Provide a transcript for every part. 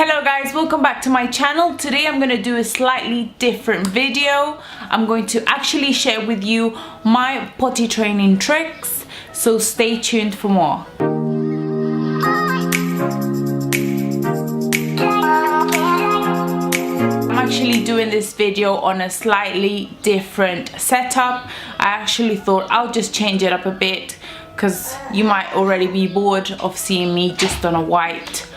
Hello guys, welcome back to my channel. Today I'm going to do a slightly different video. I'm going to actually share with you my potty training tricks, so stay tuned for more. I'm actually doing this video on a slightly different setup. I actually thought I'll just change it up a bit because you might already be bored of seeing me just on a white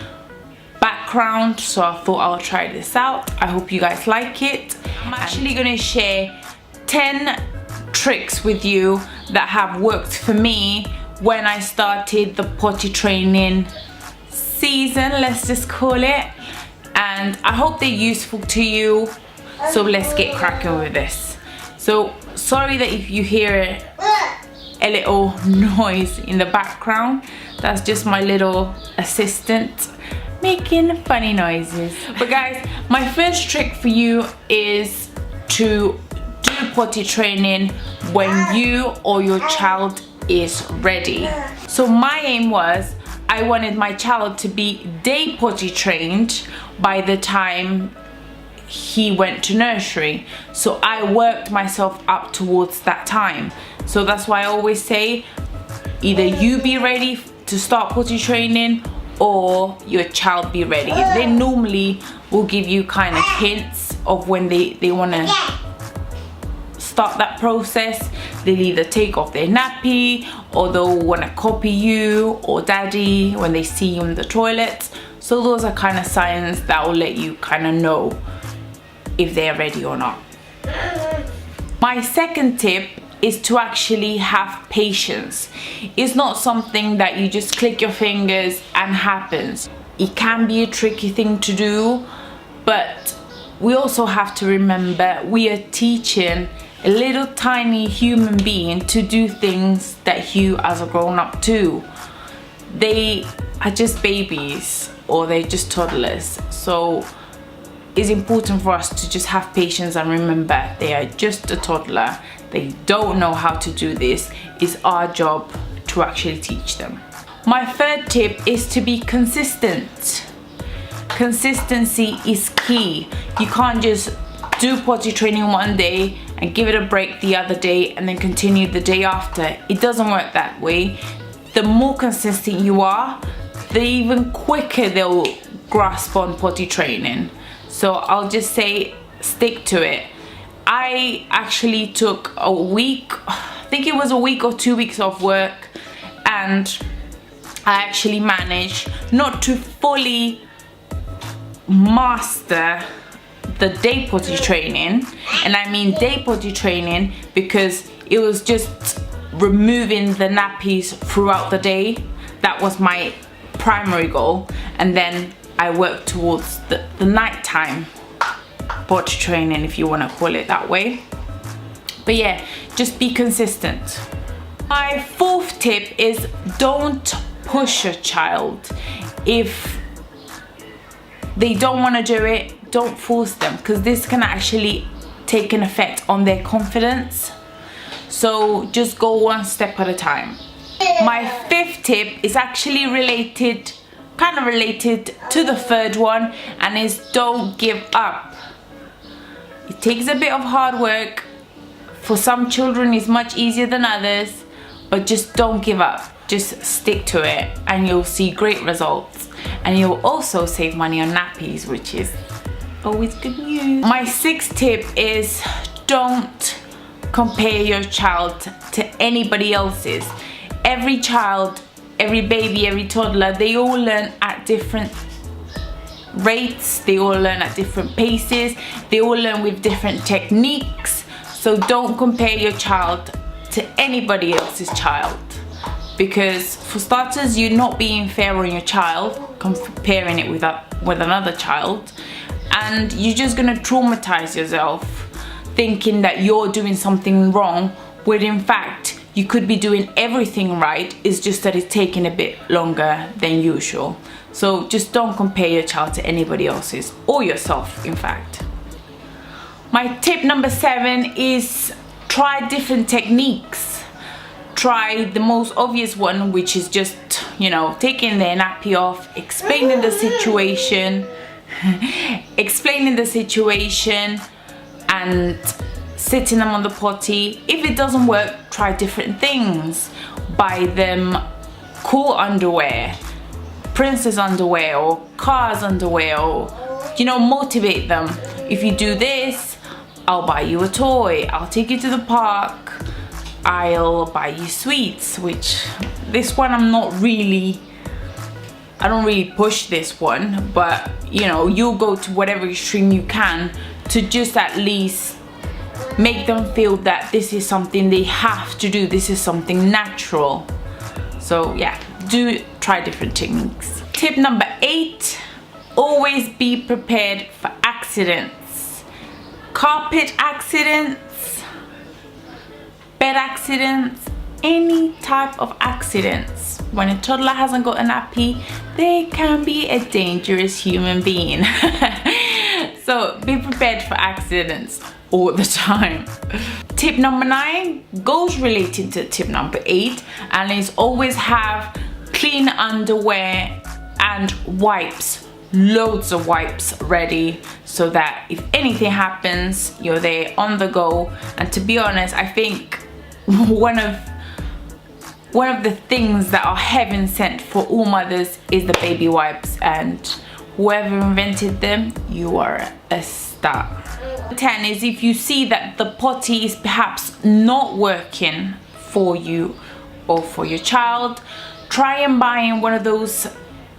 background, so I thought I'll try this out. I hope you guys like it. I'm actually going to share 10 tricks with you that have worked for me when I started the potty training season, let's just call it, and I hope they're useful to you. So let's get cracking with this. So sorry that if you hear a little noise in the background, that's just my little assistant making funny noises. But guys, my first trick for you is to do potty training when you or your child is ready. So my aim was, I wanted my child to be day potty trained by the time he went to nursery. So I worked myself up towards that time. So that's why I always say, either you be ready to start potty training or your child be ready. They normally will give you kind of hints of when they want to start that process. They'll either take off their nappy, or they'll want to copy you or daddy when they see you in the toilet. So those are kind of signs that will let you kind of know if they're ready or not. My second tip is to actually have patience. It's not something that you just click your fingers and happens. It can be a tricky thing to do, but we also have to remember we are teaching a little tiny human being to do things that you as a grown-up do. They are just babies, or they're just toddlers. So it's important for us to just have patience and remember they are just a toddler. They don't know how to do this. It's our job to actually teach them. My third tip is to be consistent. Consistency is key. You can't just do potty training one day and give it a break the other day and then continue the day after. It doesn't work that way. The more consistent you are, the even quicker they'll grasp on potty training. So I'll just say, stick to it. I actually took a week, I think it was a week or 2 weeks off work, and I actually managed not to fully master the day potty training. And I mean day potty training because it was just removing the nappies throughout the day. That was my primary goal, and then I worked towards the nighttime potty training, if you want to call it that way. But yeah, just be consistent. My fourth tip is, don't push your child. If they don't want to do it, don't force them, because this can actually take an effect on their confidence. So just go one step at a time. My fifth tip is actually kind of related to the third one, and is don't give up. It takes a bit of hard work. For some children it's much easier than others, but just don't give up. Just stick to it and you'll see great results, and you'll also save money on nappies, which is always good news. My sixth tip is, don't compare your child to anybody else's. Every child, every baby, every toddler, they all learn at different rates, they all learn at different paces, they all learn with different techniques. So don't compare your child to anybody else's child, because for starters, you're not being fair on your child comparing it with another child, and you're just gonna traumatize yourself thinking that you're doing something wrong, when in fact you could be doing everything right. It's just that it's taking a bit longer than usual. So just don't compare your child to anybody else's, or yourself in fact. My tip number 7 is, try different techniques. Try the most obvious one, which is just, you know, taking their nappy off, explaining the situation, explaining the situation and sitting them on the potty. If it doesn't work, try different things. Buy them cool underwear, princess underwear, or Cars underwear, or motivate them. If you do this, I'll buy you a toy, I'll take you to the park, I'll buy you sweets. Which this one I don't really push this one, but you'll go to whatever extreme you can to just at least make them feel that this is something they have to do, this is something natural. So yeah, try different techniques. Tip number 8, always be prepared for accidents. Carpet accidents, bed accidents, any type of accidents. When a toddler hasn't got a nappy, they can be a dangerous human being. So be prepared for accidents all the time. Tip number 9 goes related to tip number 8, and is always have clean underwear and wipes, loads of wipes ready, so that if anything happens, you're there on the go. And to be honest, I think one of the things that are heaven sent for all mothers is the baby wipes, and whoever invented them, you are a star. 10 is, if you see that the potty is perhaps not working for you or for your child, try and buy one of those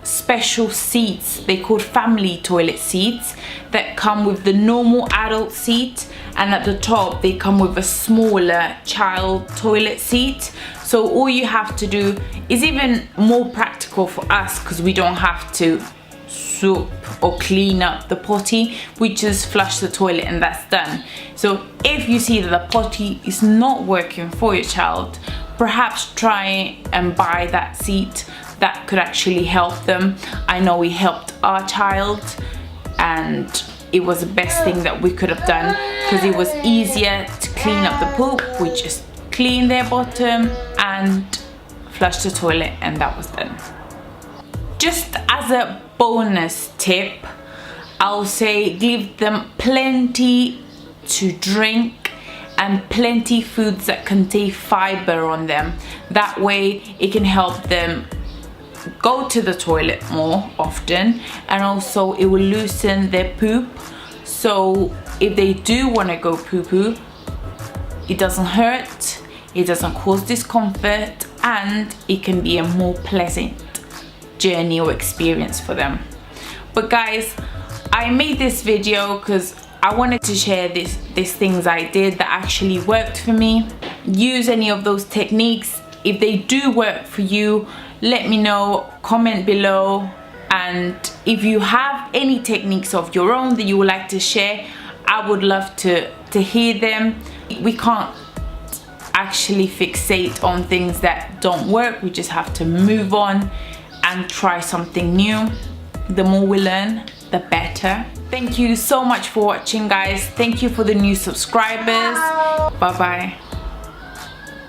special seats. They called family toilet seats that come with the normal adult seat, and at the top they come with a smaller child toilet seat. So all you have to do is even more practical for us, because we don't have to soap or clean up the potty, we just flush the toilet and that's done. So if you see that the potty is not working for your child, perhaps try and buy that seat. That could actually help them. I know we helped our child, and it was the best thing that we could have done, because it was easier to clean up the poop. We just clean their bottom and flush the toilet, and that was done. Just as a bonus tip, I'll say give them plenty to drink and plenty foods that contain fiber on them. That way it can help them go to the toilet more often, and also it will loosen their poop. So if they do want to go poo-poo, it doesn't hurt, it doesn't cause discomfort, and it can be a more pleasant journey or experience for them. But guys, I made this video because I wanted to share these things I did that actually worked for me. Use any of those techniques. If they do work for you, let me know, comment below. And if you have any techniques of your own that you would like to share, I would love to hear them. We can't actually fixate on things that don't work. We just have to move on and try something new. The more we learn, the better. Thank you so much for watching, guys. Thank you for the new subscribers. Bye bye.